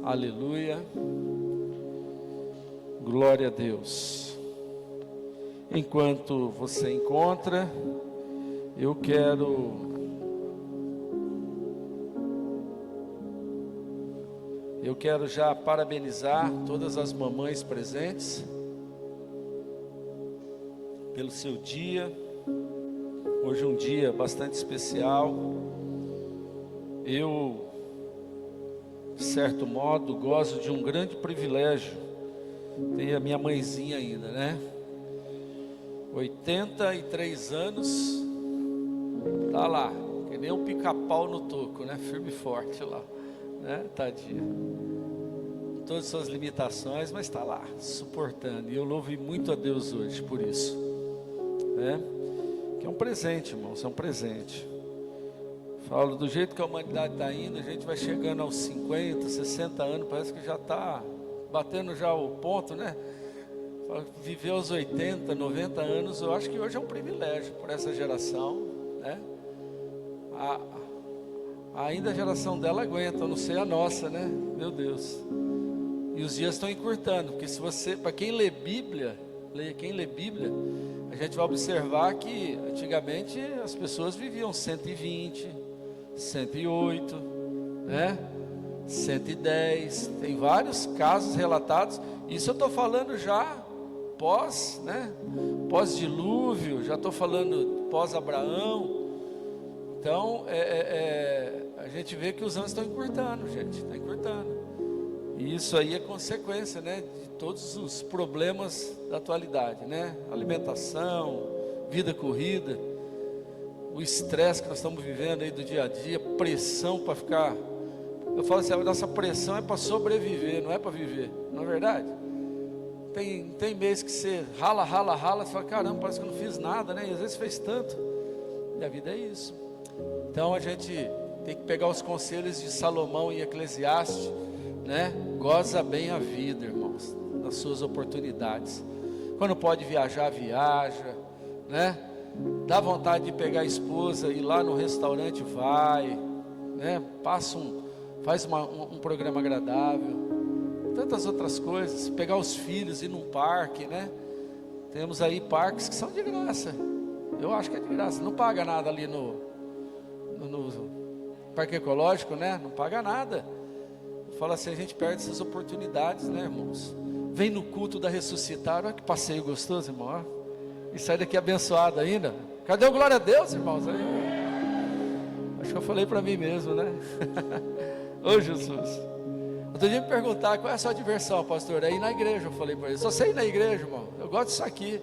Aleluia. Glória a Deus. Enquanto você encontra, eu quero já parabenizar todas as mamães presentes pelo seu dia. Hoje é um dia bastante especial. Eu, de certo modo, gozo de um grande privilégio. Tem a minha mãezinha ainda, né? 83 anos, tá lá, que nem um pica-pau no toco, né? Firme e forte lá, né? Tadinha. Todas as suas limitações, mas está lá, suportando. E eu louvo muito a Deus hoje por isso, né? Que é um presente, irmãos, é um presente. Falo, do jeito que a humanidade está indo, a gente vai chegando aos 50, 60 anos, parece que já está batendo já o ponto, né? Viver aos 80, 90 anos, eu acho que hoje é um privilégio para essa geração, né? Ainda a geração dela aguenta, eu não sei a nossa, né? Meu Deus. E os dias estão encurtando, porque se você, para quem lê Bíblia, a gente vai observar que antigamente as pessoas viviam 120, 108, né? 110, tem vários casos relatados. Isso eu estou falando já pós, né? Pós-dilúvio, já estou falando pós-Abraão. Então, a gente vê que os anos estão encurtando, gente, está encurtando. E isso aí é consequência, né, de todos os problemas da atualidade, né? Alimentação, vida corrida, o estresse que nós estamos vivendo aí do dia a dia, pressão para ficar. Eu falo assim, a nossa pressão é para sobreviver, não é para viver, não é verdade? Tem mês que você rala, você fala, caramba, parece que eu não fiz nada, né? E às vezes fez tanto. E a vida é isso. Então a gente tem que pegar os conselhos de Salomão e Eclesiastes, né? Goza bem a vida, irmãos, nas suas oportunidades. Quando pode viajar, viaja, né? Dá vontade de pegar a esposa e ir lá no restaurante, vai, né? Faz um programa agradável, tantas outras coisas. Pegar os filhos, ir num parque, né? Temos aí parques que são de graça. Eu acho que é de graça, não paga nada ali no parque ecológico, né? Não paga nada. Fala assim, a gente perde essas oportunidades, né, irmãos? Vem no culto da ressuscitar, olha que passeio gostoso, irmão. E sai daqui abençoado ainda. Cadê o glória a Deus, irmãos? Acho que eu falei para mim mesmo, né? Ô Jesus. Outro dia me perguntar qual é a sua diversão, pastor? É ir na igreja, eu falei para ele. Só sei ir na igreja, irmão. Eu gosto disso aqui.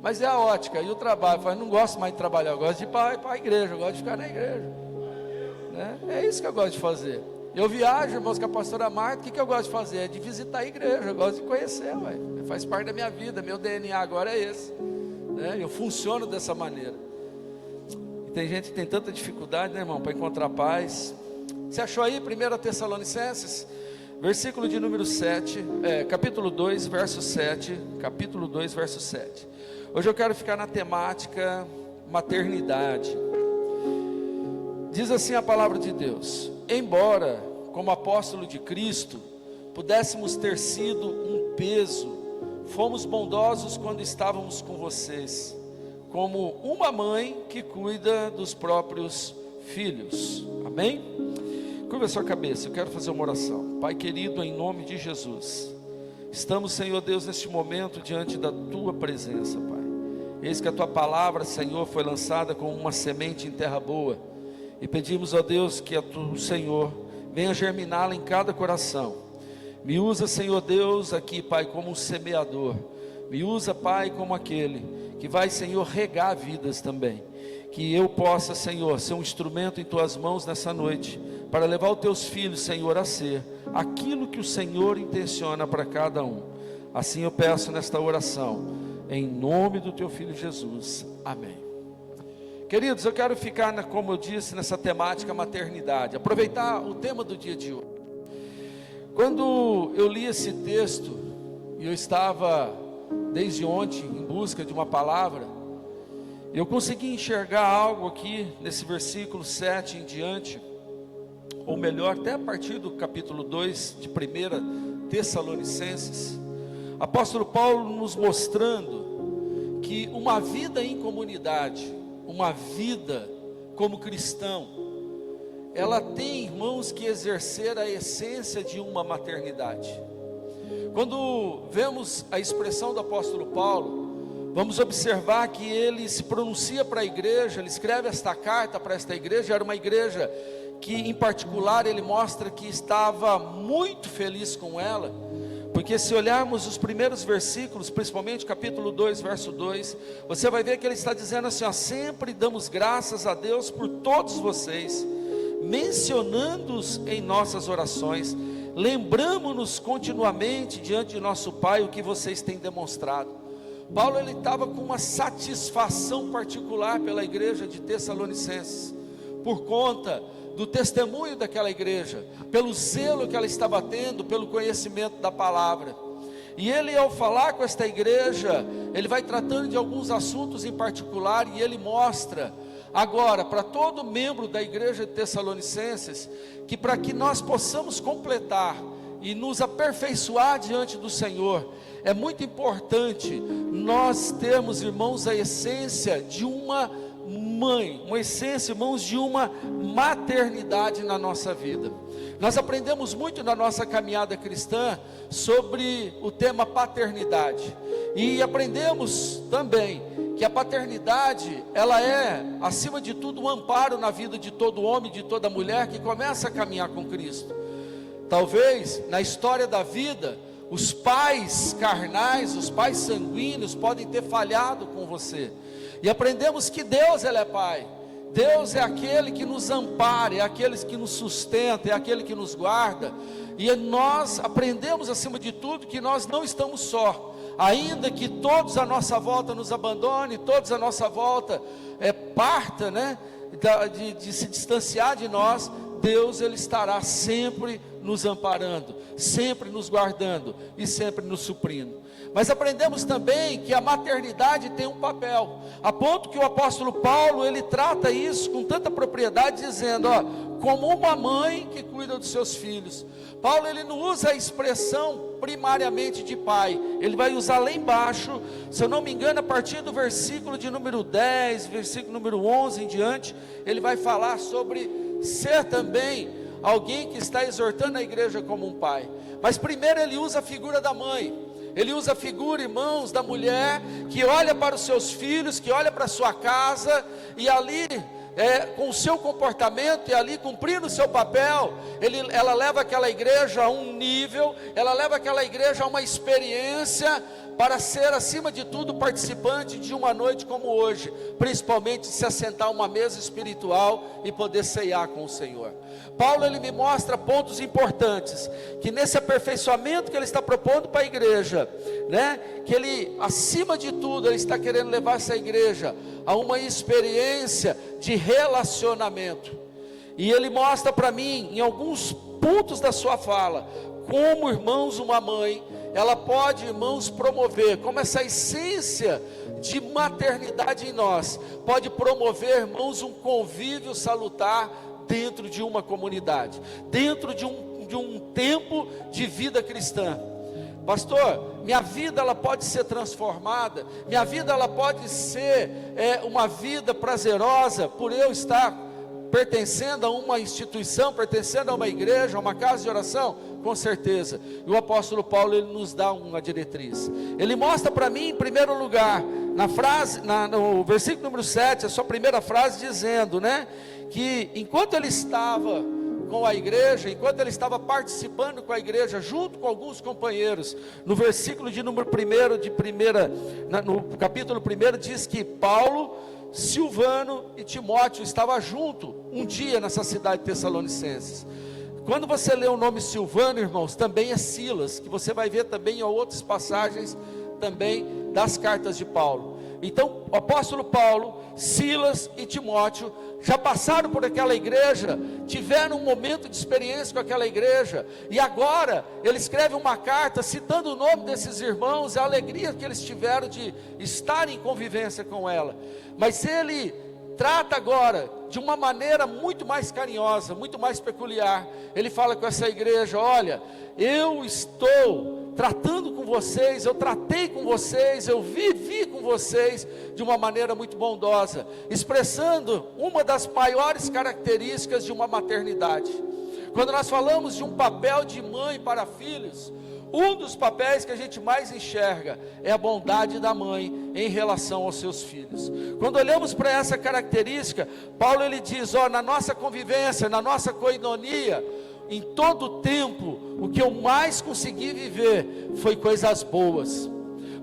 Mas é a ótica e o trabalho. Eu falei, não gosto mais de trabalhar, eu gosto de ir para a igreja, eu gosto de ficar na igreja, né? É isso que eu gosto de fazer. Eu viajo, irmãos, com a pastora Marta. O que eu gosto de fazer? É de visitar a igreja. Eu gosto de conhecer, ué. Faz parte da minha vida. Meu DNA agora é esse, né? Eu funciono dessa maneira. E tem gente que tem tanta dificuldade, né, irmão, para encontrar paz. Você achou aí 1 Tessalonicenses, versículo de número 7, capítulo 2, verso 7. Capítulo 2, verso 7. Hoje eu quero ficar na temática maternidade. Diz assim a palavra de Deus: embora, como apóstolo de Cristo, pudéssemos ter sido um peso, fomos bondosos quando estávamos com vocês, como uma mãe que cuida dos próprios filhos. Amém? Curva a sua cabeça, eu quero fazer uma oração. Pai querido, em nome de Jesus, estamos, Senhor Deus, neste momento diante da Tua presença, Pai. Eis que a Tua palavra, Senhor, foi lançada como uma semente em terra boa. E pedimos a Deus que o Senhor venha germiná-la em cada coração. Me usa, Senhor Deus, aqui, Pai, como um semeador. Me usa, Pai, como aquele que vai, Senhor, regar vidas também. Que eu possa, Senhor, ser um instrumento em Tuas mãos nessa noite, para levar os Teus filhos, Senhor, a ser aquilo que o Senhor intenciona para cada um. Assim eu peço nesta oração, em nome do Teu Filho Jesus. Amém. Queridos, eu quero ficar, como eu disse, nessa temática maternidade, aproveitar o tema do dia de hoje. Quando eu li esse texto, e eu estava desde ontem em busca de uma palavra, eu consegui enxergar algo aqui, nesse versículo 7 em diante, ou melhor, até a partir do capítulo 2 de 1 Tessalonicenses, apóstolo Paulo nos mostrando que uma vida em comunidade, uma vida como cristão, ela tem, irmãos, que exercer a essência de uma maternidade. Quando vemos a expressão do apóstolo Paulo, vamos observar que ele se pronuncia para a igreja, ele escreve esta carta para esta igreja. Era uma igreja que em particular ele mostra que estava muito feliz com ela, porque se olharmos os primeiros versículos, principalmente capítulo 2, verso 2, você vai ver que ele está dizendo assim, ó: sempre damos graças a Deus por todos vocês, mencionando-os em nossas orações, lembramos-nos continuamente diante de nosso Pai o que vocês têm demonstrado. Paulo, ele estava com uma satisfação particular pela igreja de Tessalonicenses, por conta do testemunho daquela igreja, pelo zelo que ela estava tendo, pelo conhecimento da palavra. E ele, ao falar com esta igreja, ele vai tratando de alguns assuntos em particular, e ele mostra agora para todo membro da igreja de Tessalonicenses, que para que nós possamos completar e nos aperfeiçoar diante do Senhor, é muito importante nós termos, irmãos, a essência de uma mãe, uma essência, irmãos, de uma maternidade na nossa vida. Nós aprendemos muito na nossa caminhada cristã sobre o tema paternidade, e aprendemos também que a paternidade, ela é, acima de tudo, um amparo na vida de todo homem, de toda mulher que começa a caminhar com Cristo. Talvez, na história da vida, os pais carnais, os pais sanguíneos podem ter falhado com você, e aprendemos que Deus, Ele é Pai. Deus é aquele que nos ampara, é aquele que nos sustenta, é aquele que nos guarda, e nós aprendemos acima de tudo que nós não estamos só, ainda que todos à nossa volta nos abandonem, todos à nossa volta parta, de se distanciar de nós, Deus, Ele estará sempre nos amparando, sempre nos guardando e sempre nos suprindo. Mas aprendemos também que a maternidade tem um papel, a ponto que o apóstolo Paulo, ele trata isso com tanta propriedade, dizendo, como uma mãe que cuida dos seus filhos. Paulo, ele não usa a expressão primariamente de pai, ele vai usar lá embaixo, se eu não me engano, a partir do versículo de número 10, versículo número 11 em diante, ele vai falar sobre ser também alguém que está exortando a igreja como um pai. Mas primeiro ele usa a figura da mãe. Ele usa a figura, irmãos, da mulher que olha para os seus filhos, que olha para a sua casa, e ali, com o seu comportamento, e ali cumprindo o seu papel, ela leva aquela igreja a um nível, ela leva aquela igreja a uma experiência, para ser acima de tudo participante de uma noite como hoje, principalmente se assentar a uma mesa espiritual e poder ceiar com o Senhor. Paulo, ele me mostra pontos importantes, que nesse aperfeiçoamento que ele está propondo para a igreja, que ele, acima de tudo, ele está querendo levar essa igreja a uma experiência de relacionamento, e ele mostra para mim, em alguns pontos da sua fala, como, irmãos, uma mãe, ela pode, irmãos, promover, como essa essência de maternidade em nós, pode promover, irmãos, um convívio salutar dentro de uma comunidade, dentro de um tempo de vida cristã. Pastor, minha vida ela pode ser transformada, minha vida ela pode ser uma vida prazerosa, por eu estar pertencendo a uma instituição, pertencendo a uma igreja, a uma casa de oração? Com certeza. E o apóstolo Paulo, ele nos dá uma diretriz. Ele mostra para mim, em primeiro lugar, no versículo número 7, a sua primeira frase, dizendo, que enquanto ele estava com a igreja, enquanto ele estava participando com a igreja, junto com alguns companheiros, no versículo de número 1, no capítulo 1, diz que Paulo, Silvano e Timóteo estavam junto um dia nessa cidade de Tessalonicenses. Quando você lê o nome Silvano, irmãos, também é Silas, que você vai ver também em outras passagens também das cartas de Paulo. Então, o apóstolo Paulo, Silas e Timóteo já passaram por aquela igreja, tiveram um momento de experiência com aquela igreja, e agora ele escreve uma carta citando o nome desses irmãos, a alegria que eles tiveram de estar em convivência com ela. Mas ele trata agora de uma maneira muito mais carinhosa, muito mais peculiar. Ele fala com essa igreja: olha, eu estou tratando com vocês, eu tratei com vocês, eu vivi com vocês de uma maneira muito bondosa, expressando uma das maiores características de uma maternidade. Quando nós falamos de um papel de mãe para filhos, um dos papéis que a gente mais enxerga é a bondade da mãe em relação aos seus filhos. Quando olhamos para essa característica, Paulo ele diz: ó, na nossa convivência, na nossa koinonia, em todo o tempo, o que eu mais consegui viver foi coisas boas.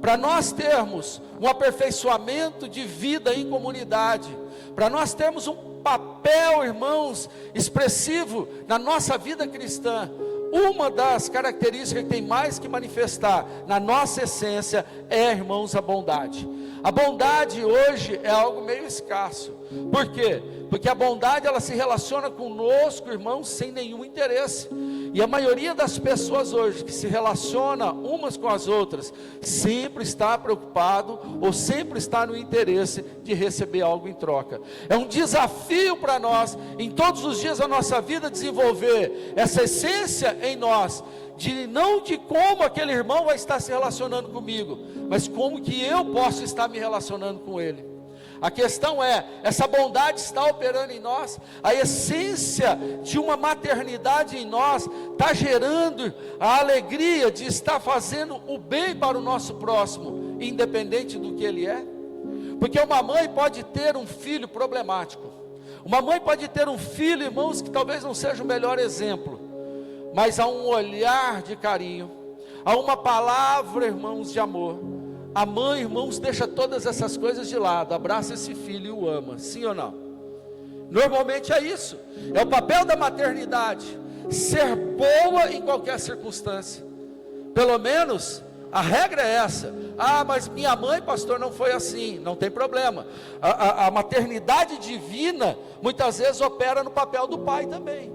Para nós termos um aperfeiçoamento de vida em comunidade, para nós termos um papel, irmãos, expressivo na nossa vida cristã, uma das características que tem mais que manifestar na nossa essência é, irmãos, a bondade. A bondade hoje é algo meio escasso. Por quê? Porque a bondade ela se relaciona conosco, irmãos, sem nenhum interesse. E a maioria das pessoas hoje que se relaciona umas com as outras, sempre está preocupado ou sempre está no interesse de receber algo em troca. É um desafio para nós, em todos os dias da nossa vida, desenvolver essa essência em nós, não de como aquele irmão vai estar se relacionando comigo, mas como que eu posso estar me relacionando com ele. A questão é, essa bondade está operando em nós, a essência de uma maternidade em nós, está gerando a alegria de estar fazendo o bem para o nosso próximo, independente do que ele é. Porque uma mãe pode ter um filho problemático, uma mãe pode ter um filho, irmãos, que talvez não seja o melhor exemplo, mas há um olhar de carinho, há uma palavra, irmãos, de amor. A mãe, irmãos, deixa todas essas coisas de lado, abraça esse filho e o ama, sim ou não? Normalmente é isso, é o papel da maternidade, ser boa em qualquer circunstância. Pelo menos a regra é essa. Ah, mas minha mãe, pastor, não foi assim. Não tem problema, a maternidade divina muitas vezes opera no papel do pai também.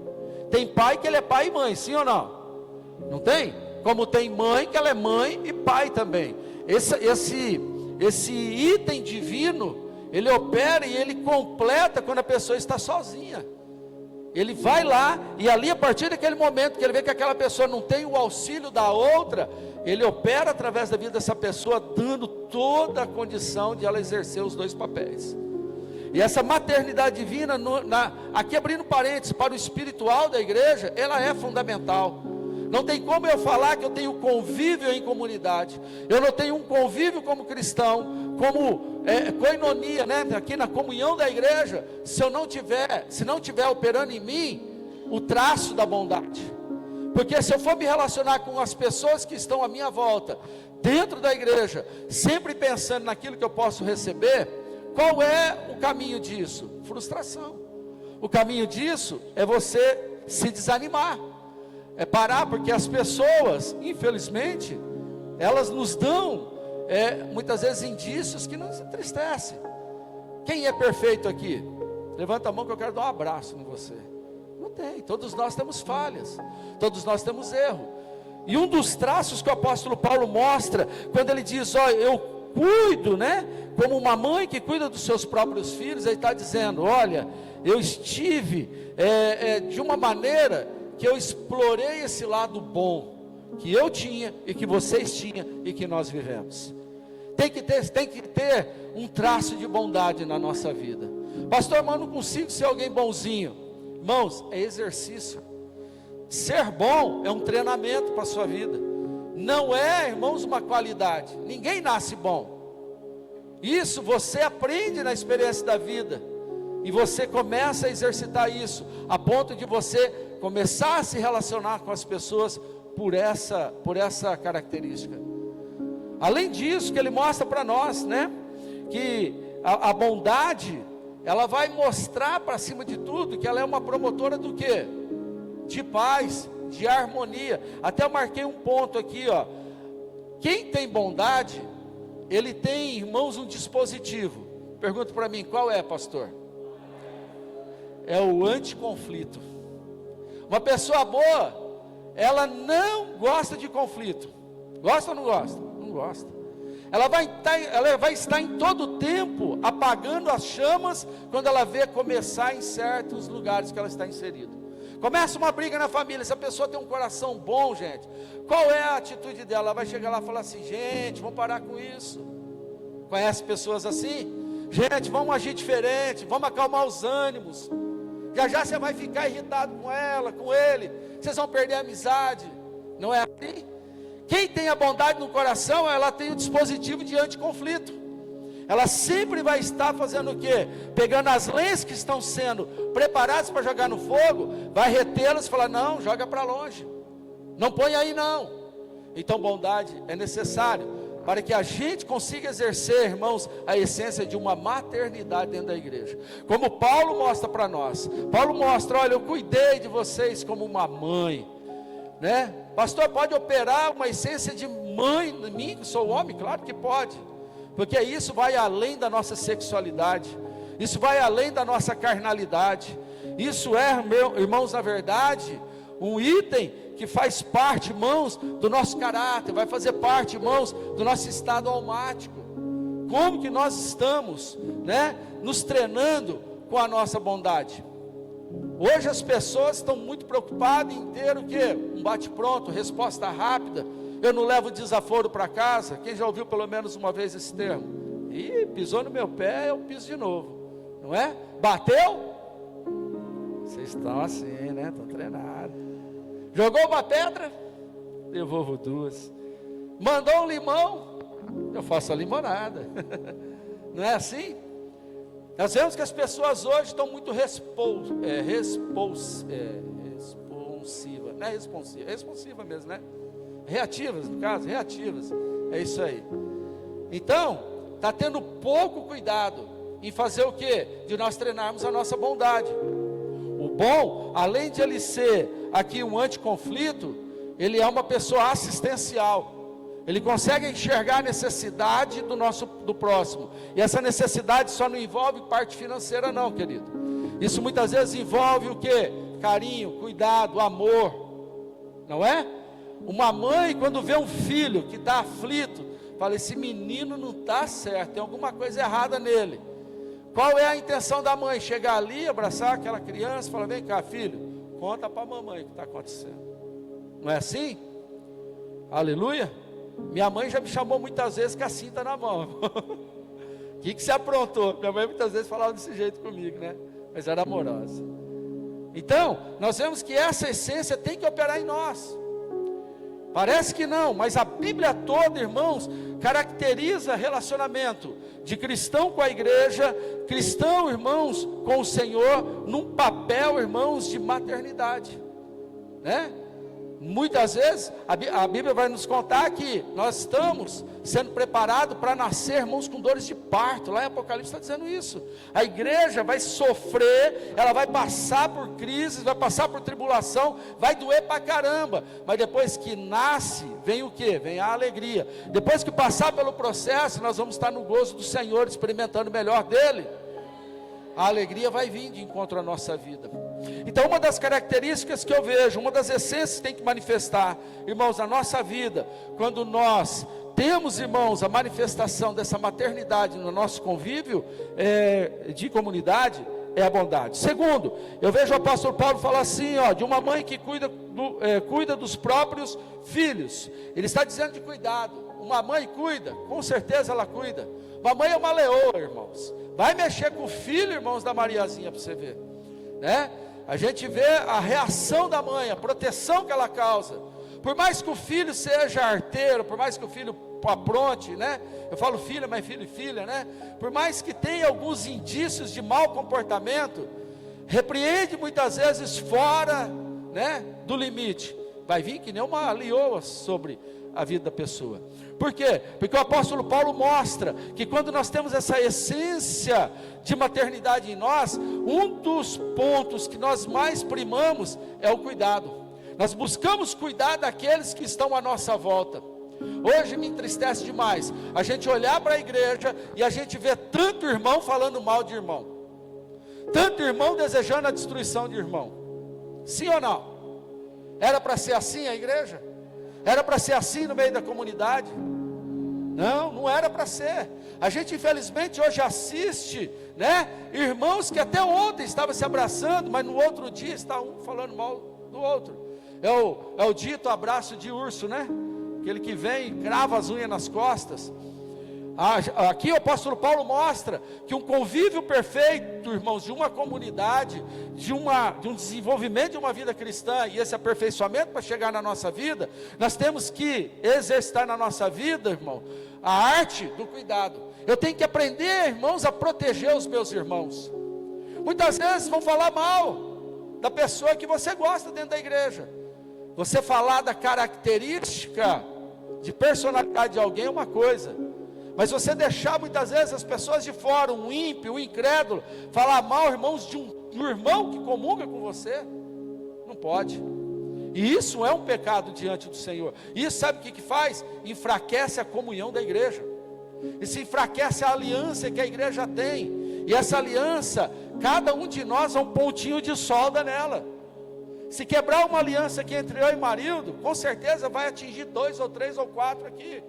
Tem pai que ele é pai e mãe, sim ou não? Não tem? Como tem mãe que ela é mãe e pai também. Esse item divino, ele opera e ele completa quando a pessoa está sozinha. Ele vai lá e ali, a partir daquele momento que ele vê que aquela pessoa não tem o auxílio da outra, ele opera através da vida dessa pessoa, dando toda a condição de ela exercer os dois papéis. E essa maternidade divina, aqui abrindo parênteses, para o espiritual da igreja, ela é fundamental. Não tem como eu falar que eu tenho convívio em comunidade, eu não tenho um convívio como cristão, como koinonia, né? Aqui na comunhão da igreja, se não tiver operando em mim o traço da bondade. Porque se eu for me relacionar com as pessoas que estão à minha volta, dentro da igreja, sempre pensando naquilo que eu posso receber, qual é o caminho disso? Frustração. O caminho disso é você se desanimar, é parar, porque as pessoas, infelizmente, elas nos dão muitas vezes indícios que nos entristecem. Quem é perfeito aqui? Levanta a mão que eu quero dar um abraço em você. Não tem, todos nós temos falhas, todos nós temos erro. E um dos traços que o apóstolo Paulo mostra, quando ele diz, eu cuido, né, como uma mãe que cuida dos seus próprios filhos, ele está dizendo, olha, eu estive de uma maneira que eu explorei esse lado bom que eu tinha e que vocês tinham e que nós vivemos. Tem que ter um traço de bondade na nossa vida. Pastor, mas eu não consigo ser alguém bonzinho. Irmãos, é exercício. Ser bom é um treinamento para a sua vida. Não é, irmãos, uma qualidade. Ninguém nasce bom. Isso você aprende na experiência da vida. E você começa a exercitar isso, a ponto de você começar a se relacionar com as pessoas por essa característica. Além disso, que ele mostra para nós, né, que a bondade, ela vai mostrar para cima de tudo, que ela é uma promotora do quê? De paz, de harmonia. Até eu marquei um ponto aqui, quem tem bondade, ele tem, irmãos, um dispositivo. Pergunta para mim, qual é, pastor? É o anticonflito. Uma pessoa boa, ela não gosta de conflito. Gosta ou não gosta? Não gosta. ela vai estar em todo o tempo apagando as chamas quando ela vê começar em certos lugares que ela está inserida. Começa uma briga na família, se a pessoa tem um coração bom, gente, qual é a atitude dela? Ela vai chegar lá e falar assim: gente, vamos parar com isso. Conhece pessoas assim? Gente, vamos agir diferente, vamos acalmar os ânimos. Já já você vai ficar irritado com ela, com ele, vocês vão perder a amizade. Não é assim? Quem tem a bondade no coração, ela tem o dispositivo de anticonflito. Ela sempre vai estar fazendo o quê? Pegando as lenhas que estão sendo preparadas para jogar no fogo, vai retê-las e falar: não, joga para longe, não põe aí não. Então bondade é necessário para que a gente consiga exercer, irmãos, a essência de uma maternidade dentro da igreja. Como Paulo mostra para nós. Paulo mostra: olha, eu cuidei de vocês como uma mãe, né? Pastor, pode operar uma essência de mãe em mim, que sou homem? Claro que pode, porque isso vai além da nossa sexualidade, isso vai além da nossa carnalidade. Isso é, irmãos, na verdade, um item que faz parte, irmãos, do nosso caráter, vai fazer parte, irmãos, do nosso estado almático. Como que nós estamos, né, nos treinando com a nossa bondade? Hoje as pessoas estão muito preocupadas em ter o quê? Um bate-pronto, resposta rápida. Eu não levo desaforo para casa. Quem já ouviu pelo menos uma vez esse termo? Ih, pisou no meu pé, eu piso de novo, não é? Bateu? Vocês estão assim, né? Estão treinados. Jogou uma pedra? Devolvo duas. Mandou um limão? Eu faço a limonada. Não é assim? Nós vemos que as pessoas hoje estão muito responsivas, não é responsiva, é responsiva mesmo, né? Reativas, no caso, reativas, é isso aí. Então, está tendo pouco cuidado em fazer o quê? De nós treinarmos a nossa bondade. O bom, além de ele ser aqui um anticonflito, ele é uma pessoa assistencial. Ele consegue enxergar a necessidade do próximo. E essa necessidade só não envolve parte financeira não, querido. Isso muitas vezes envolve o quê? Carinho, cuidado, amor. Não é? Uma mãe, quando vê um filho que está aflito, fala: esse menino não está certo, tem alguma coisa errada nele. Qual é a intenção da mãe? Chegar ali, abraçar aquela criança e falar: vem cá, filho, conta para a mamãe o que está acontecendo. Não é assim? Aleluia? Minha mãe já me chamou muitas vezes com a cinta na mão. O que você aprontou? Minha mãe muitas vezes falava desse jeito comigo, né? Mas era amorosa. Então, nós vemos que essa essência tem que operar em nós. Parece que não, mas a Bíblia toda, irmãos, caracteriza relacionamento de cristão com a igreja, cristão, irmãos, com o Senhor, num papel, irmãos, de maternidade, né? Muitas vezes a Bíblia vai nos contar que nós estamos sendo preparados para nascer, irmãos, com dores de parto. Lá em Apocalipse está dizendo isso. A igreja vai sofrer, ela vai passar por crises, vai passar por tribulação, vai doer para caramba, mas depois que nasce, vem o que? Vem a alegria. Depois que passar pelo processo, nós vamos estar no gozo do Senhor, experimentando o melhor dele. A alegria vai vir de encontro à nossa vida. Então, uma das características que eu vejo, uma das essências que tem que manifestar, irmãos, na nossa vida, quando nós temos, irmãos, a manifestação dessa maternidade no nosso convívio de comunidade, é a bondade. Segundo, eu vejo o apóstolo Paulo falar assim, de uma mãe que cuida dos próprios filhos. Ele está dizendo de cuidado. Uma mãe cuida, com certeza ela cuida. Uma mãe é uma leoa, irmãos. Vai mexer com o filho, irmãos, da Mariazinha, para você ver, né? A gente vê a reação da mãe, a proteção que ela causa. Por mais que o filho seja arteiro, por mais que o filho apronte, né? Eu falo filha, mas filho e filha, né? Por mais que tenha alguns indícios de mau comportamento, repreende muitas vezes fora, né, do limite. Vai vir que nem uma leoa sobre a vida da pessoa. Por quê? Porque o apóstolo Paulo mostra que quando nós temos essa essência de maternidade em nós, um dos pontos que nós mais primamos é o cuidado. Nós buscamos cuidar daqueles que estão à nossa volta. Hoje me entristece demais a gente olhar para a igreja e a gente vê tanto irmão falando mal de irmão, tanto irmão desejando a destruição de irmão. Sim ou não? Era para ser assim a igreja? Era para ser assim no meio da comunidade? Não era para ser. A gente infelizmente hoje assiste, né, irmãos que até ontem estavam se abraçando, mas no outro dia está um falando mal do outro. É o dito abraço de urso, né? Aquele que vem e crava as unhas nas costas. Aqui o apóstolo Paulo mostra que um convívio perfeito, irmãos, de uma comunidade, de um desenvolvimento de uma vida cristã, e esse aperfeiçoamento para chegar na nossa vida, nós temos que exercitar na nossa vida, irmão, a arte do cuidado. Eu tenho que aprender, irmãos, a proteger os meus irmãos. Muitas vezes vão falar mal da pessoa que você gosta dentro da igreja. Você falar da característica de personalidade de alguém é uma coisa, mas você deixar muitas vezes as pessoas de fora, um ímpio, um incrédulo, falar mal, irmãos, de um irmão que comunga com você, não pode. E isso é um pecado diante do Senhor. Isso sabe o que faz? Enfraquece a comunhão da igreja. Isso enfraquece a aliança que a igreja tem. E essa aliança, cada um de nós é um pontinho de solda nela. Se quebrar uma aliança aqui entre eu e Marildo, com certeza vai atingir 2 ou 3 ou 4 aqui.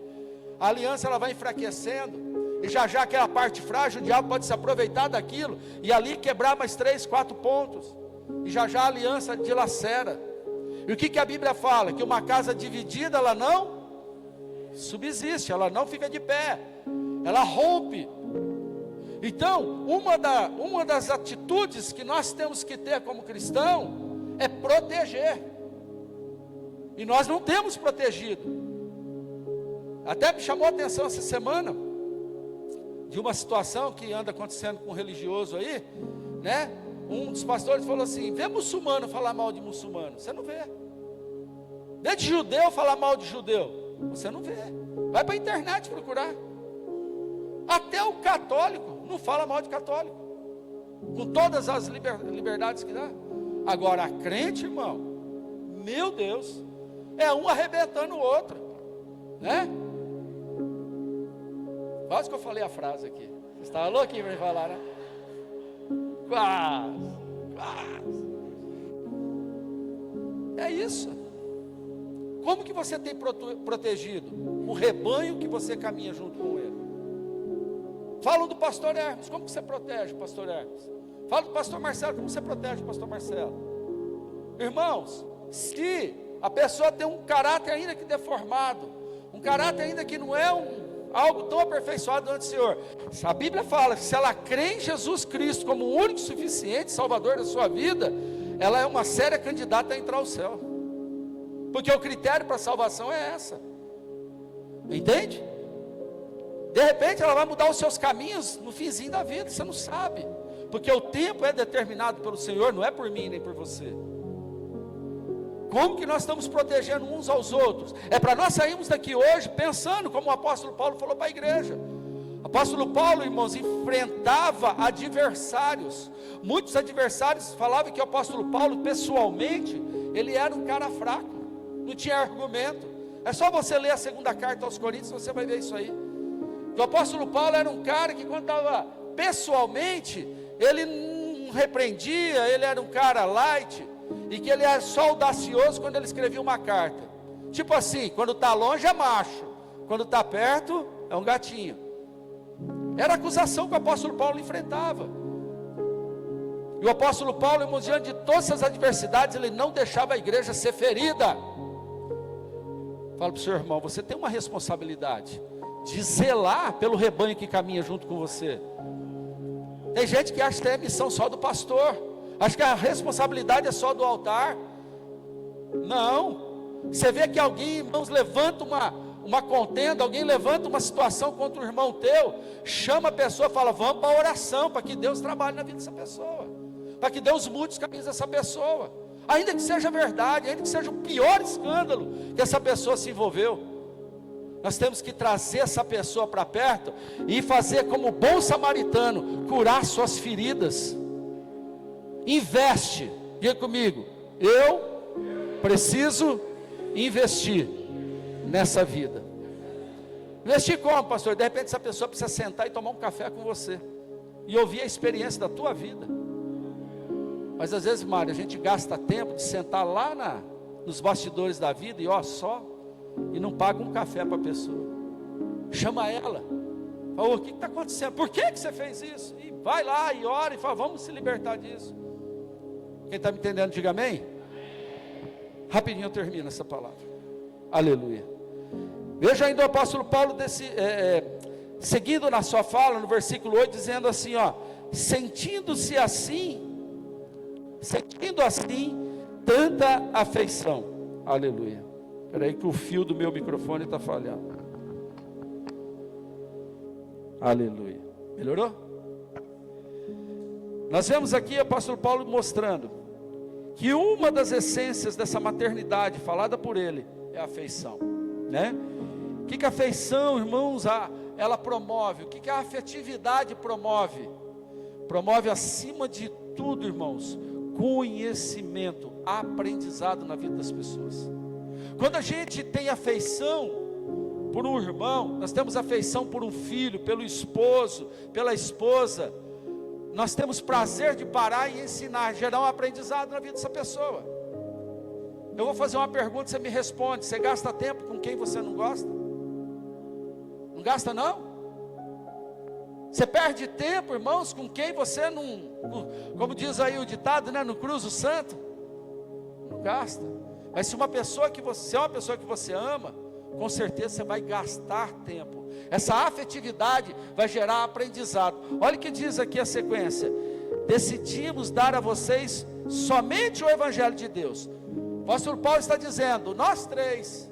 A aliança ela vai enfraquecendo, e já aquela parte frágil, o diabo pode se aproveitar daquilo, e ali quebrar mais 3, 4 pontos, e já a aliança dilacera. E o que a Bíblia fala? Que uma casa dividida, ela não subsiste, ela não fica de pé, ela rompe. Então, uma das atitudes que nós temos que ter como cristão, é proteger, e nós não temos protegido. Até me chamou a atenção essa semana, de uma situação que anda acontecendo com um religioso aí, né? Um dos pastores falou assim: vê muçulmano falar mal de muçulmano, você não vê. Vê de judeu falar mal de judeu, você não vê. Vai para a internet procurar. Até o católico não fala mal de católico, com todas as liberdades que dá. Agora a crente, irmão, meu Deus, é um arrebentando o outro, né? Quase que eu falei a frase aqui. Você estava louquinho para me falar, né? Quase. É isso. Como que você tem protegido o rebanho que você caminha junto com ele? Falam do pastor Hermes, como que você protege o pastor Hermes? Fala do pastor Marcelo, como você protege o pastor Marcelo? Irmãos, se a pessoa tem um caráter ainda que deformado, um caráter ainda que não é algo tão aperfeiçoado diante do Senhor, a Bíblia fala que se ela crê em Jesus Cristo como o único suficiente Salvador da sua vida, ela é uma séria candidata a entrar ao céu, porque o critério para a salvação é essa, entende? De repente ela vai mudar os seus caminhos no finzinho da vida, você não sabe, porque o tempo é determinado pelo Senhor, não é por mim nem por você. Como que nós estamos protegendo uns aos outros? É para nós sairmos daqui hoje pensando como o apóstolo Paulo falou para a igreja. O apóstolo Paulo, irmãos, enfrentava adversários. Muitos adversários falavam que o apóstolo Paulo, pessoalmente, ele era um cara fraco, não tinha argumento. É só você ler a segunda carta aos Coríntios, você vai ver isso aí. O apóstolo Paulo era um cara que quando estava pessoalmente, ele não repreendia, ele era um cara light, e que ele era só audacioso quando ele escrevia uma carta, tipo assim, quando está longe é macho, quando está perto é um gatinho. Era a acusação que o apóstolo Paulo enfrentava. E o apóstolo Paulo, irmãos, diante de todas essas adversidades, ele não deixava a igreja ser ferida. Fala para o seu irmão, você tem uma responsabilidade de zelar pelo rebanho que caminha junto com você. Tem gente que acha que é missão só do pastor, acha que a responsabilidade é só do altar. Não. Você vê que alguém, irmãos, levanta uma contenda, alguém levanta uma situação contra o irmão teu, chama a pessoa, fala, vamos para a oração, para que Deus trabalhe na vida dessa pessoa, para que Deus mude os caminhos dessa pessoa, ainda que seja verdade, ainda que seja o pior escândalo que essa pessoa se envolveu. Nós temos que trazer essa pessoa para perto e fazer como bom samaritano, curar suas feridas. Investe, diga comigo, eu preciso investir nessa vida. Investir como, pastor? De repente essa pessoa precisa sentar e tomar um café com você e ouvir a experiência da tua vida. Mas às vezes, Mário, a gente gasta tempo de sentar lá nos bastidores da vida e só e não paga um café para a pessoa. chama ela, fala, o que está acontecendo? Por que você fez isso? E vai lá e ora e fala, vamos se libertar disso. Quem está me entendendo, diga amém. Rapidinho eu termino essa palavra. Aleluia. Veja ainda o apóstolo Paulo seguindo na sua fala, no versículo 8, dizendo assim, ó, sentindo assim tanta afeição. Aleluia. Espera aí que o fio do meu microfone está falhando. Aleluia. Melhorou? Nós vemos aqui o apóstolo Paulo mostrando que uma das essências dessa maternidade falada por ele é a afeição, né? O que a afeição, irmãos, ela promove? O que a afetividade promove? Promove acima de tudo, irmãos, conhecimento, aprendizado na vida das pessoas. Quando a gente tem afeição por um irmão, nós temos afeição por um filho, pelo esposo, pela esposa, nós temos prazer de parar e ensinar, gerar um aprendizado na vida dessa pessoa. Eu vou fazer uma pergunta, você me responde. Você gasta tempo com quem você não gosta? Não gasta não? Você perde tempo, irmãos, com quem você não, como diz aí o ditado, né, não cruza o santo? Não gasta. Mas se é uma pessoa que você ama, com certeza você vai gastar tempo. Essa afetividade vai gerar aprendizado. Olha o que diz aqui a sequência: decidimos dar a vocês somente o Evangelho de Deus. O apóstolo Paulo está dizendo, nós três,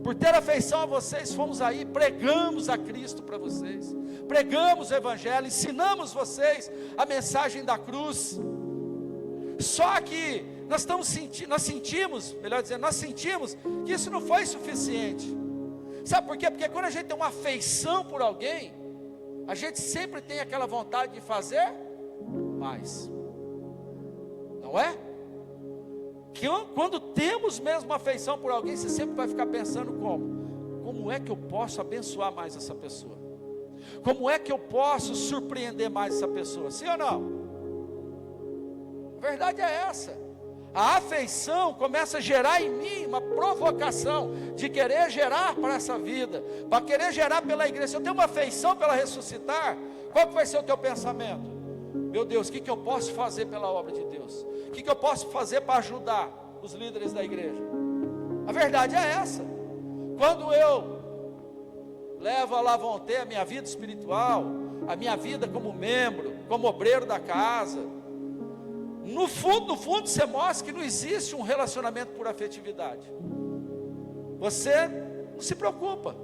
por ter afeição a vocês, fomos aí, pregamos a Cristo para vocês, pregamos o Evangelho, ensinamos vocês a mensagem da cruz. Só que nós sentimos que isso não foi suficiente. Sabe por quê? Porque quando a gente tem uma afeição por alguém, a gente sempre tem aquela vontade de fazer mais, não é? Que quando temos mesmo uma afeição por alguém, você sempre vai ficar pensando como é que eu posso abençoar mais essa pessoa? Como é que eu posso surpreender mais essa pessoa? Sim ou não? A verdade é essa. A afeição começa a gerar em mim uma provocação de querer gerar para essa vida, para querer gerar pela igreja. Se eu tenho uma afeição pela ressuscitar, qual que vai ser o teu pensamento? Meu Deus, o que eu posso fazer pela obra de Deus? O que eu posso fazer para ajudar os líderes da igreja? A verdade é essa. Quando eu levo a Lavonte a minha vida espiritual, a minha vida como membro, como obreiro da casa, no fundo você mostra que não existe um relacionamento por afetividade. Você não se preocupa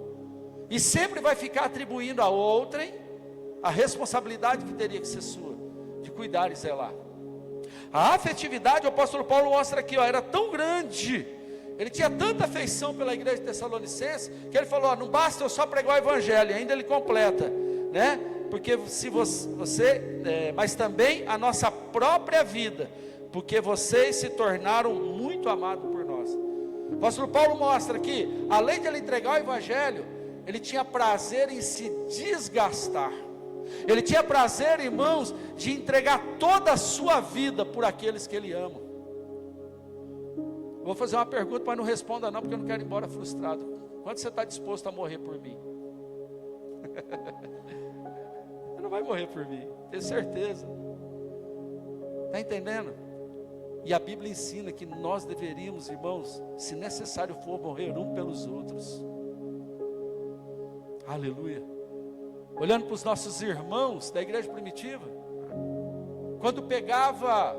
e sempre vai ficar atribuindo a outrem a responsabilidade que teria que ser sua, de cuidar e zelar. A afetividade, o apóstolo Paulo mostra aqui, era tão grande, ele tinha tanta afeição pela igreja de Tessalonicenses, que ele falou, não basta eu só pregar o evangelho, ainda ele completa, né? Porque se mas também a nossa própria vida, porque vocês se tornaram muito amados por nós. O apóstolo Paulo mostra que, além de ele entregar o evangelho, ele tinha prazer em se desgastar. Ele tinha prazer, irmãos, de entregar toda a sua vida por aqueles que ele ama. Vou fazer uma pergunta, mas não responda não, porque eu não quero ir embora frustrado. Quanto você está disposto a morrer por mim? Você não vai morrer por mim, tenho certeza. Está entendendo? E a Bíblia ensina que nós deveríamos, irmãos, se necessário for, morrer um pelos outros. Aleluia. Olhando para os nossos irmãos da igreja primitiva, quando pegava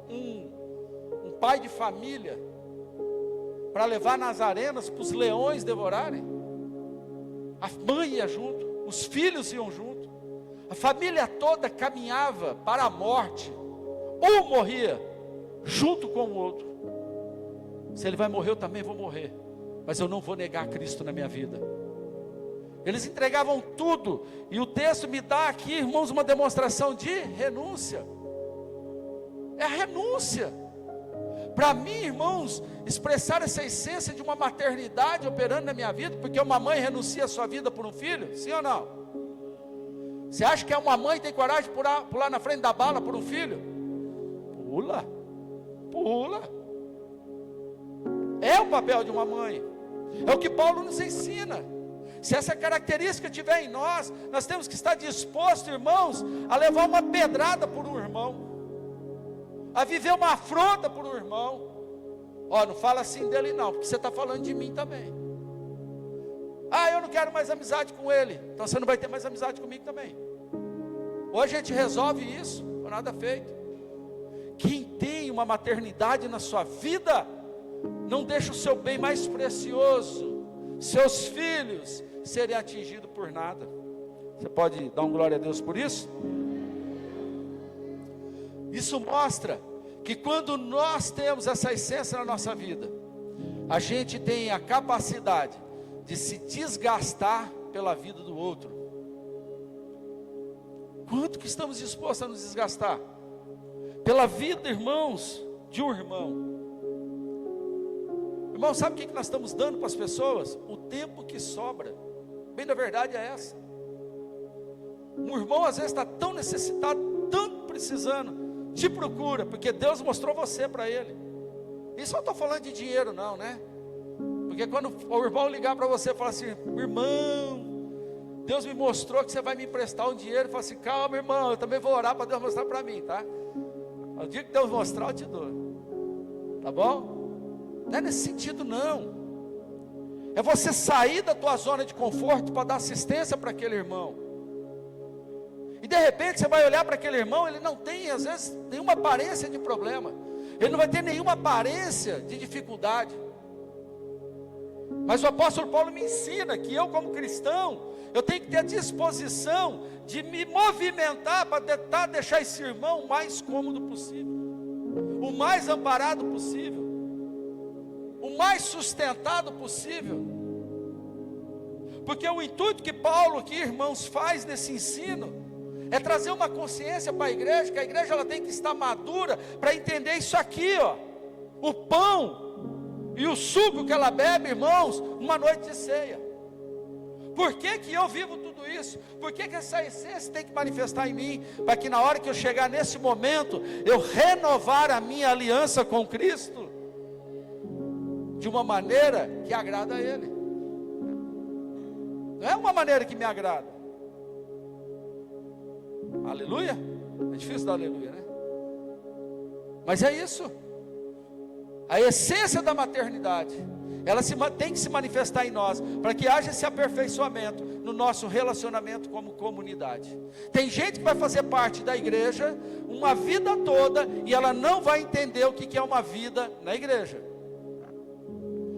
um pai de família para levar nas arenas para os leões devorarem, a mãe ia junto, os filhos iam junto, a família toda caminhava para a morte, ou morria junto com o outro. Se ele vai morrer, eu também vou morrer, mas eu não vou negar Cristo na minha vida. Eles entregavam tudo, e o texto me dá aqui, irmãos, uma demonstração de renúncia. É a renúncia. Para mim, irmãos, expressar essa essência de uma maternidade operando na minha vida, porque uma mãe renuncia a sua vida por um filho, sim ou não? Você acha que uma mãe tem coragem de pular na frente da bala por um filho? Pula. É o papel de uma mãe. É o que Paulo nos ensina. Se essa característica tiver em nós, nós temos que estar dispostos, irmãos, a levar uma pedrada por um irmão, a viver uma afronta por um irmão. Ó, não fala assim dele não, porque você está falando de mim também. Ah, eu não quero mais amizade com ele, então você não vai ter mais amizade comigo também. Ou a gente resolve isso, ou nada feito. Quem tem uma maternidade na sua vida, não deixa o seu bem mais precioso, seus filhos, serem atingidos por nada. Você pode dar um glória a Deus por isso? Isso mostra que quando nós temos essa essência na nossa vida, a gente tem a capacidade de se desgastar pela vida do outro. Quanto que estamos dispostos a nos desgastar pela vida, irmãos, de um irmão? Irmão, sabe o que nós estamos dando para as pessoas? O tempo que sobra. Bem, na verdade é essa. Um irmão às vezes está tão necessitado, tanto precisando, te procura, porque Deus mostrou você para ele. Isso eu não estou falando de dinheiro não, né? Porque quando o irmão ligar para você e falar assim: irmão, Deus me mostrou que você vai me emprestar um dinheiro, fala assim: calma irmão, eu também vou orar para Deus mostrar para mim, tá? O dia que Deus mostrar eu te dou, tá bom? Não é nesse sentido não. É você sair da tua zona de conforto para dar assistência para aquele irmão. E de repente você vai olhar para aquele irmão, ele não tem às vezes nenhuma aparência de problema, ele não vai ter nenhuma aparência de dificuldade. Mas o apóstolo Paulo me ensina que eu, como cristão, eu tenho que ter a disposição de me movimentar para tentar deixar esse irmão o mais cômodo possível, o mais amparado possível, o mais sustentado possível. Porque o intuito que Paulo aqui, irmãos, faz nesse ensino é trazer uma consciência para a igreja, que a igreja ela tem que estar madura para entender isso aqui, ó, o pão e o suco que ela bebe, irmãos, numa noite de ceia. Por que que eu vivo tudo isso? Por que que essa essência tem que manifestar em mim? Para que na hora que eu chegar nesse momento, eu renovar a minha aliança com Cristo, de uma maneira que agrada a Ele. Não é uma maneira que me agrada. Aleluia? É difícil dar aleluia, né? Mas é isso. A essência da maternidade, ela tem que se manifestar em nós, para que haja esse aperfeiçoamento no nosso relacionamento como comunidade. Tem gente que vai fazer parte da igreja uma vida toda, e ela não vai entender o que é uma vida na igreja.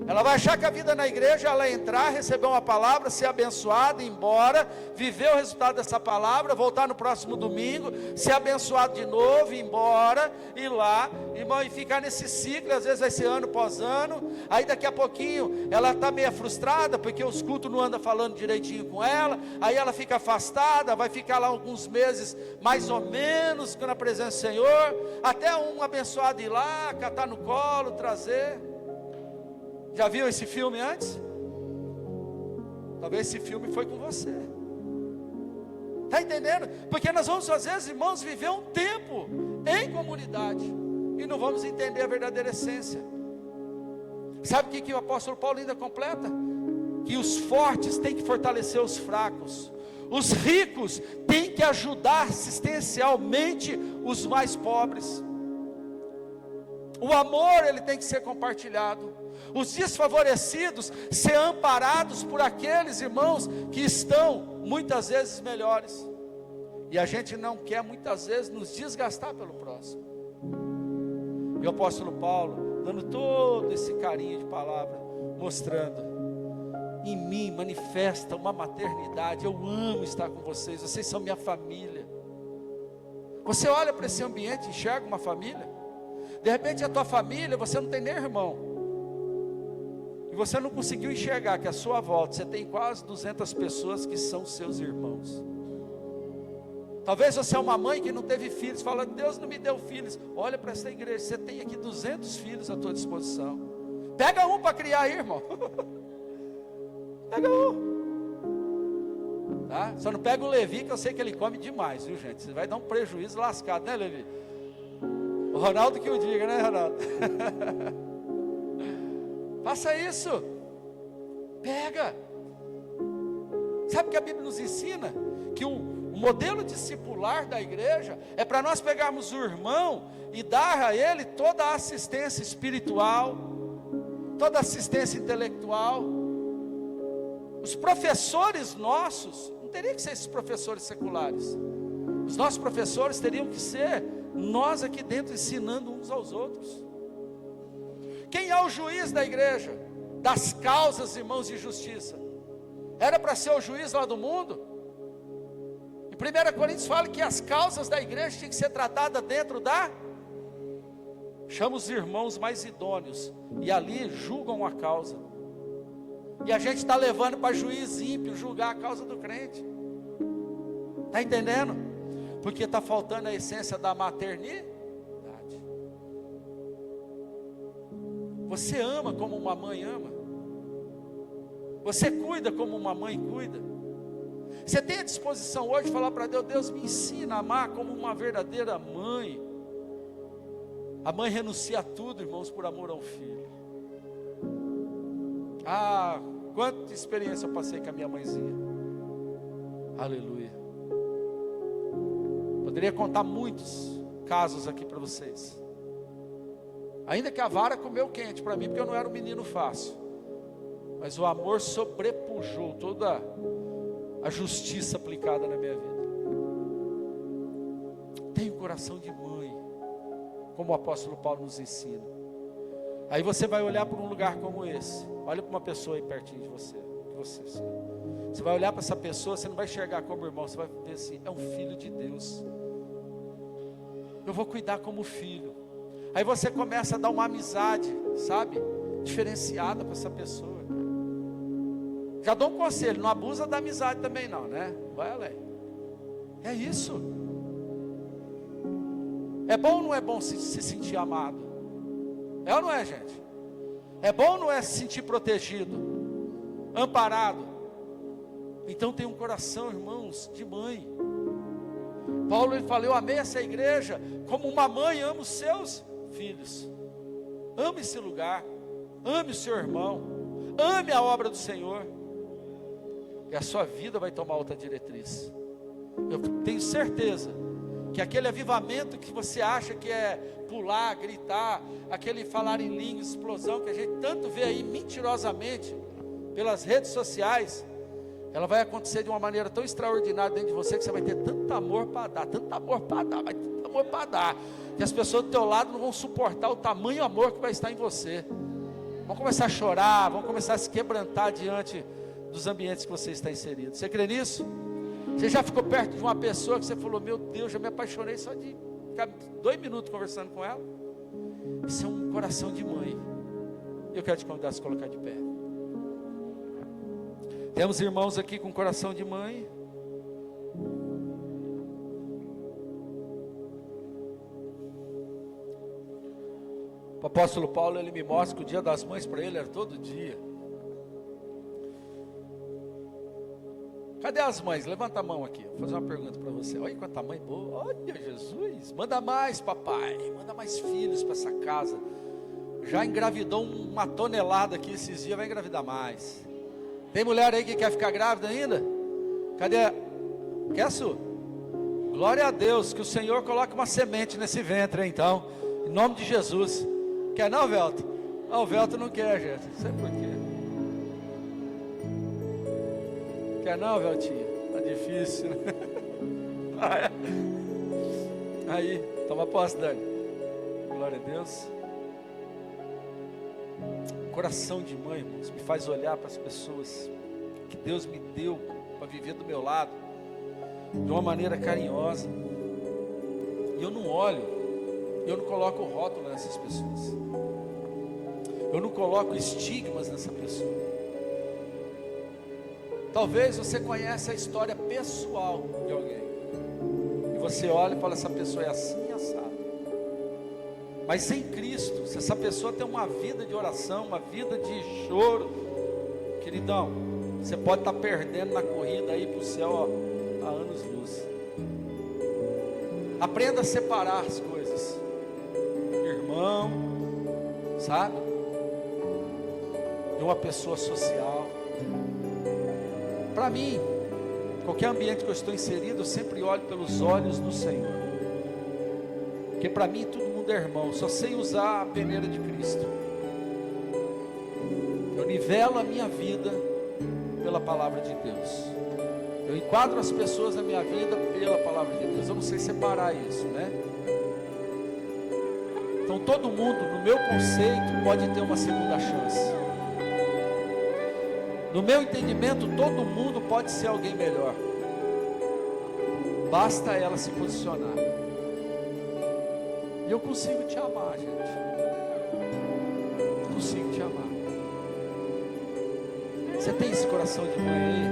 Ela vai achar que a vida na igreja é ela entrar, receber uma palavra, ser abençoada, ir embora, viver o resultado dessa palavra, voltar no próximo domingo, ser abençoado de novo, ir embora, ir lá, irmão, e ficar nesse ciclo. Às vezes vai ser ano após ano. Aí daqui a pouquinho ela está meio frustrada, porque os cultos não andam falando direitinho com ela. Aí ela fica afastada, vai ficar lá alguns meses, mais ou menos, na presença do Senhor, até um abençoado ir lá, catar no colo, trazer. Já viu esse filme antes? Talvez esse filme foi com você. Está entendendo? Porque nós vamos às vezes, irmãos, viver um tempo em comunidade e não vamos entender a verdadeira essência. Sabe o que o apóstolo Paulo ainda completa? Que os fortes têm que fortalecer os fracos, os ricos têm que ajudar assistencialmente os mais pobres. O amor ele tem que ser compartilhado. Os desfavorecidos ser amparados por aqueles irmãos que estão muitas vezes melhores. E a gente não quer muitas vezes nos desgastar pelo próximo. E o apóstolo Paulo dando todo esse carinho de palavra, mostrando: em mim manifesta uma maternidade. Eu amo estar com vocês, vocês são minha família. Você olha para esse ambiente, enxerga uma família. De repente a tua família, você não tem nem irmão, e você não conseguiu enxergar que à sua volta você tem quase 200 pessoas que são seus irmãos. Talvez você é uma mãe que não teve filhos, fala: Deus não me deu filhos. Olha para essa igreja, você tem aqui 200 filhos à tua disposição. Pega um para criar aí, irmão. Pega um, tá? Só não pega o Levi, que eu sei que ele come demais, viu gente? Você vai dar um prejuízo lascado, né, Levi? O Ronaldo que o diga, né, Ronaldo? Faça isso. Pega. Sabe que a Bíblia nos ensina? Que o modelo discipular da igreja é para nós pegarmos o irmão e dar a ele toda a assistência espiritual, toda a assistência intelectual. Os professores nossos, não teriam que ser esses professores seculares. Os nossos professores teriam que ser nós aqui dentro ensinando uns aos outros. Quem é o juiz da igreja? Das causas, irmãos, de justiça. Era para ser o juiz lá do mundo? Em 1 Coríntios fala que as causas da igreja tinham que ser tratadas dentro da... Chama os irmãos mais idôneos e ali julgam a causa. E a gente está levando para juiz ímpio julgar a causa do crente. Está entendendo? Porque está faltando a essência da maternidade. Você ama como uma mãe ama. Você cuida como uma mãe cuida. Você tem a disposição hoje de falar para Deus: Deus, me ensina a amar como uma verdadeira mãe. A mãe renuncia a tudo, irmãos, por amor ao filho. Ah, quanta experiência eu passei com a minha mãezinha. Aleluia. Poderia contar muitos casos aqui para vocês. Ainda que a vara comeu quente para mim, porque eu não era um menino fácil. Mas o amor sobrepujou toda a justiça aplicada na minha vida. Tenho coração de mãe, como o apóstolo Paulo nos ensina. Aí você vai olhar para um lugar como esse. Olha para uma pessoa aí pertinho de você. Você vai olhar para essa pessoa, você não vai enxergar como irmão, você vai ver assim: é um filho de Deus. Eu vou cuidar como filho. Aí você começa a dar uma amizade, sabe, diferenciada para essa pessoa. Já dou um conselho: não abusa da amizade também não, né? Vai além. É isso. É bom ou não é bom se sentir amado? É ou não é, gente? É bom ou não é se sentir protegido, amparado? Então tem um coração, irmãos, de mãe. Paulo, ele fala: eu amei essa igreja como uma mãe ama os seus filhos. Ame esse lugar, ame o seu irmão, ame a obra do Senhor, e a sua vida vai tomar outra diretriz. Eu tenho certeza que aquele avivamento que você acha que é pular, gritar, aquele falar em línguas, explosão que a gente tanto vê aí mentirosamente pelas redes sociais, ela vai acontecer de uma maneira tão extraordinária dentro de você, que você vai ter tanto amor para dar, tanto amor para dar, vai ter tanto amor para dar, que as pessoas do teu lado não vão suportar o tamanho amor que vai estar em você. Vão começar a chorar, vão começar a se quebrantar diante dos ambientes que você está inserido. Você crê nisso? Você já ficou perto de uma pessoa que você falou: meu Deus, já me apaixonei só de ficar 2 minutos conversando com ela? Isso é um coração de mãe. Eu quero te convidar a se colocar de pé. Temos irmãos aqui com coração de mãe. O apóstolo Paulo, ele me mostra que o dia das mães para ele era todo dia. Cadê as mães? Levanta a mão aqui. Vou fazer uma pergunta para você. Olha quanta mãe boa. Olha, Jesus. Manda mais, papai. Manda mais filhos para essa casa. Já engravidou uma tonelada aqui esses dias. Vai engravidar mais. Tem mulher aí que quer ficar grávida ainda? Cadê? Quer a sua? Glória a Deus. Que o Senhor coloque uma semente nesse ventre, então. Em nome de Jesus. Quer não, Velto? Ah, o Velto não quer, gente. Não sei por quê. Quer não, Veltinho? Tá difícil, né? Aí, toma posse, Dani. Glória a Deus. Coração de mãe, irmãos, me faz olhar para as pessoas que Deus me deu para viver do meu lado de uma maneira carinhosa. E eu não olho, eu não coloco rótulo nessas pessoas. Eu não coloco estigmas nessa pessoa. Talvez você conheça a história pessoal de alguém, e você olha e fala: essa pessoa é assim, assado. Mas sem Cristo, se essa pessoa tem uma vida de oração, uma vida de choro, queridão, você pode estar perdendo na corrida aí para o céu, ó, há anos-luz. Aprenda a separar as coisas. Irmão, sabe? De uma pessoa social. Para mim, qualquer ambiente que eu estou inserido, eu sempre olho pelos olhos do Senhor. Porque para mim todo mundo é irmão, só sei usar a peneira de Cristo. Eu nivelo a minha vida pela palavra de Deus. Eu enquadro as pessoas na minha vida pela palavra de Deus. Eu não sei separar isso, né? Então todo mundo, no meu conceito, pode ter uma segunda chance. No meu entendimento, todo mundo pode ser alguém melhor. Basta ela se posicionar. E eu consigo te amar, gente. Consigo te amar. Você tem esse coração de mãe aí?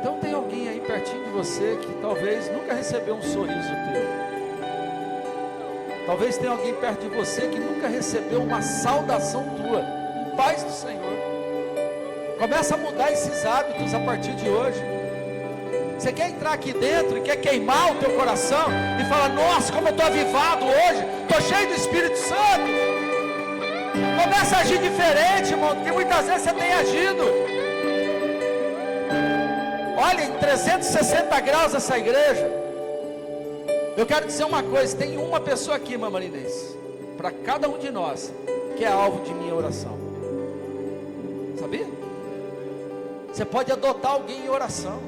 Então tem alguém aí pertinho de você que talvez nunca recebeu um sorriso teu. Talvez tenha alguém perto de você que nunca recebeu uma saudação tua. Paz do Senhor. Começa a mudar esses hábitos a partir de hoje. Você quer entrar aqui dentro e quer queimar o teu coração e falar: nossa, como eu estou avivado hoje, estou cheio do Espírito Santo. Começa a agir diferente, irmão, porque muitas vezes você tem agido. Olha, em 360 graus essa igreja. Eu quero dizer uma coisa: tem uma pessoa aqui, Mamarinense, para cada um de nós, que é alvo de minha oração. Sabia? Você pode adotar alguém em oração.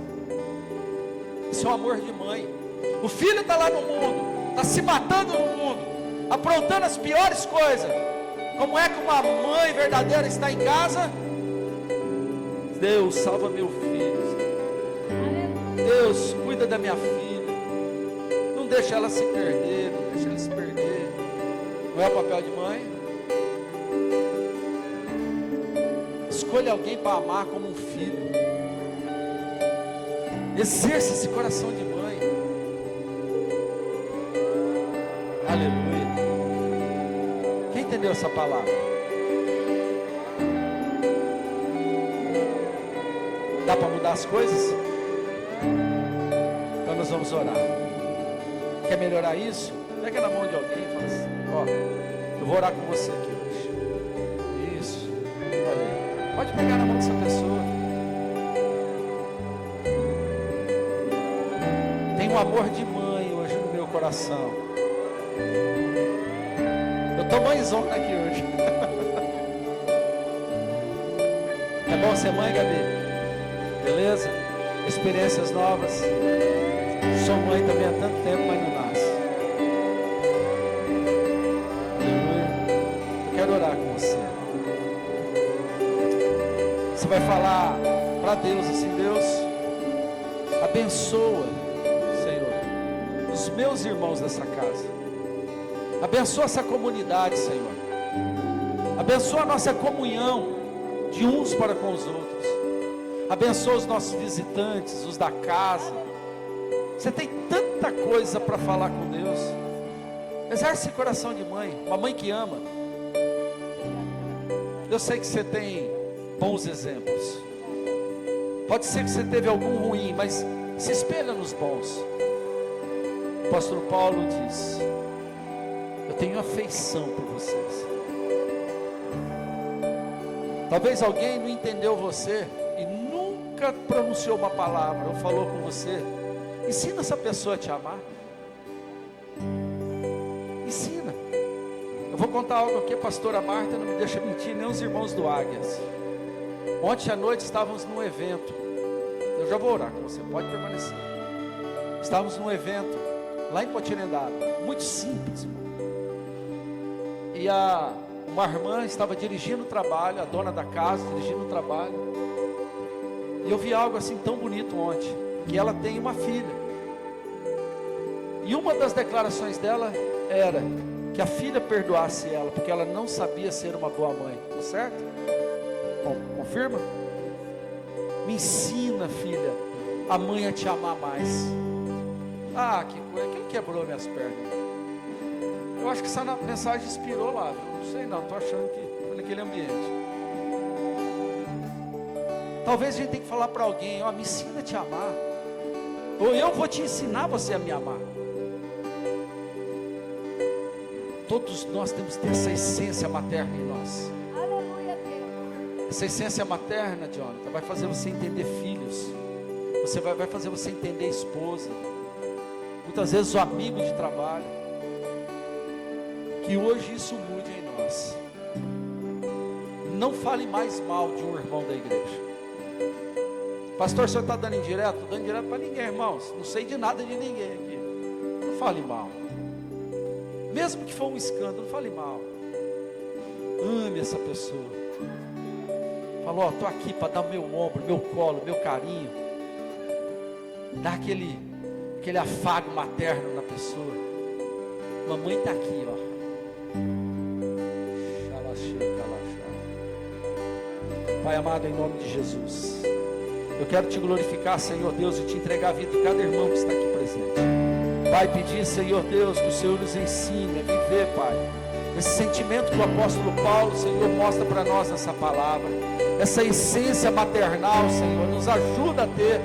Isso é um amor de mãe. O filho está lá no mundo, está se matando no mundo, aprontando as piores coisas. Como é que uma mãe verdadeira está em casa? Deus, salva meu filho. Deus, cuida da minha filha. Não deixa ela se perder, não deixa ela se perder. Não é o papel de mãe? Escolha alguém para amar como um filho. Exerça esse coração de mãe. Aleluia. Quem entendeu essa palavra? Dá para mudar as coisas? Então nós vamos orar. Quer melhorar isso? Pega na mão de alguém e fala assim: ó, eu vou orar com você aqui hoje. Isso. Olha aí. Pode pegar na mão dessa pessoa. Tem um amor de mãe hoje no meu coração. Eu estou mãezona aqui hoje. É bom ser mãe, Gabi? Beleza? Experiências novas. Sou mãe também há tanto tempo, mas não nasce. Aleluia. Eu quero orar com você. Você vai falar para Deus assim: Deus, abençoa, Senhor, os meus irmãos dessa casa. Abençoa essa comunidade, Senhor. Abençoa a nossa comunhão de uns para com os outros. Abençoa os nossos visitantes, os da casa. Você tem tanta coisa para falar com Deus. Exerce esse coração de mãe, uma mãe que ama. Eu sei que você tem bons exemplos. Pode ser que você teve algum ruim, mas se espelha nos bons. O apóstolo Paulo diz: eu tenho afeição por vocês. Talvez alguém não entendeu você e nunca pronunciou uma palavra ou falou com você. Ensina essa pessoa a te amar. Ensina. Eu vou contar algo aqui. A pastora Marta não me deixa mentir, nem os irmãos do Águias. Ontem à noite estávamos num evento. Eu já vou orar com você, pode permanecer. Estávamos num evento lá em Potirendaba, muito simples, irmão. E uma irmã estava dirigindo o trabalho, a dona da casa dirigindo o trabalho. E eu vi algo assim tão bonito ontem, que ela tem uma filha. E uma das declarações dela era que a filha perdoasse ela, porque ela não sabia ser uma boa mãe. Tá certo? Bom, confirma? Me ensina, filha, a mãe a te amar mais. Ah, que coisa, quem quebrou minhas pernas? Eu acho que essa mensagem inspirou lá, viu? Não sei não, estou achando que foi naquele ambiente. Talvez a gente tenha que falar para alguém: ó, me ensina a te amar. Ou eu vou te ensinar você a me amar. Todos nós temos que ter essa essência materna em nós. Essa essência materna, Jonathan, vai fazer você entender filhos. vai fazer você entender a esposa, muitas vezes o amigo de trabalho. Que hoje isso mude em nós. Não fale mais mal de um irmão da igreja. Pastor, o senhor está dando indireto? Estou dando indireto para ninguém, irmãos. Não sei de nada de ninguém aqui. Não fale mal. Mesmo que for um escândalo, não fale mal. Ame essa pessoa. Falou, ó, estou aqui para dar o meu ombro, meu colo, meu carinho. Dá aquele afago materno na pessoa. Mamãe está aqui, ó. Pai amado, em nome de Jesus, eu quero te glorificar, Senhor Deus, e te entregar a vida de cada irmão que está aqui presente. Pai, pedir, Senhor Deus, que o Senhor nos ensine a viver, Pai, esse sentimento que o apóstolo Paulo, Senhor, mostra para nós nessa palavra, essa essência maternal, Senhor, nos ajuda a ter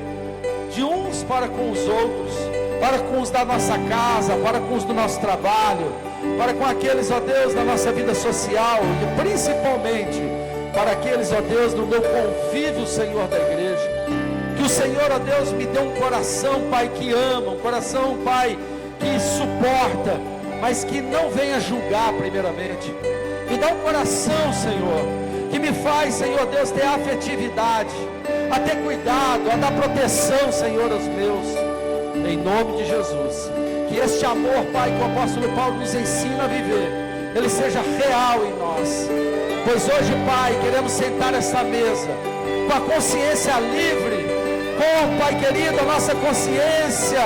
de uns para com os outros, para com os da nossa casa, para com os do nosso trabalho, para com aqueles, ó Deus, da nossa vida social, e principalmente para aqueles, ó Deus, do meu convívio, Senhor, da igreja. Que o Senhor, ó Deus, me dê um coração, Pai, que ama, um coração, Pai, que suporta, mas que não venha julgar primeiramente. Me dá um coração, Senhor, que me faz, Senhor Deus, ter afetividade, a ter cuidado, a dar proteção, Senhor, aos meus. Em nome de Jesus, que este amor, Pai, que o apóstolo Paulo nos ensina a viver, ele seja real em nós. Pois hoje, Pai, queremos sentar nessa mesa com a consciência livre, com, Pai querido, a nossa consciência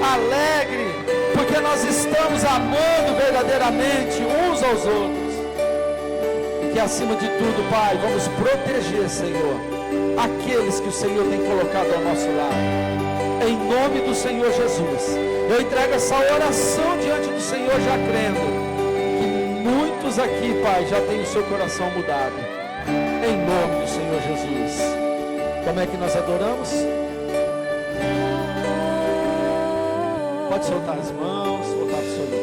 alegre, porque nós estamos amando verdadeiramente uns aos outros. E que acima de tudo, Pai, vamos proteger, Senhor, aqueles que o Senhor tem colocado ao nosso lado. Em nome do Senhor Jesus, eu entrego essa oração diante do Senhor, já crendo muitos aqui, Pai, já têm o seu coração mudado. Em nome do Senhor Jesus. Como é que nós adoramos? Pode soltar as mãos, voltar para o seu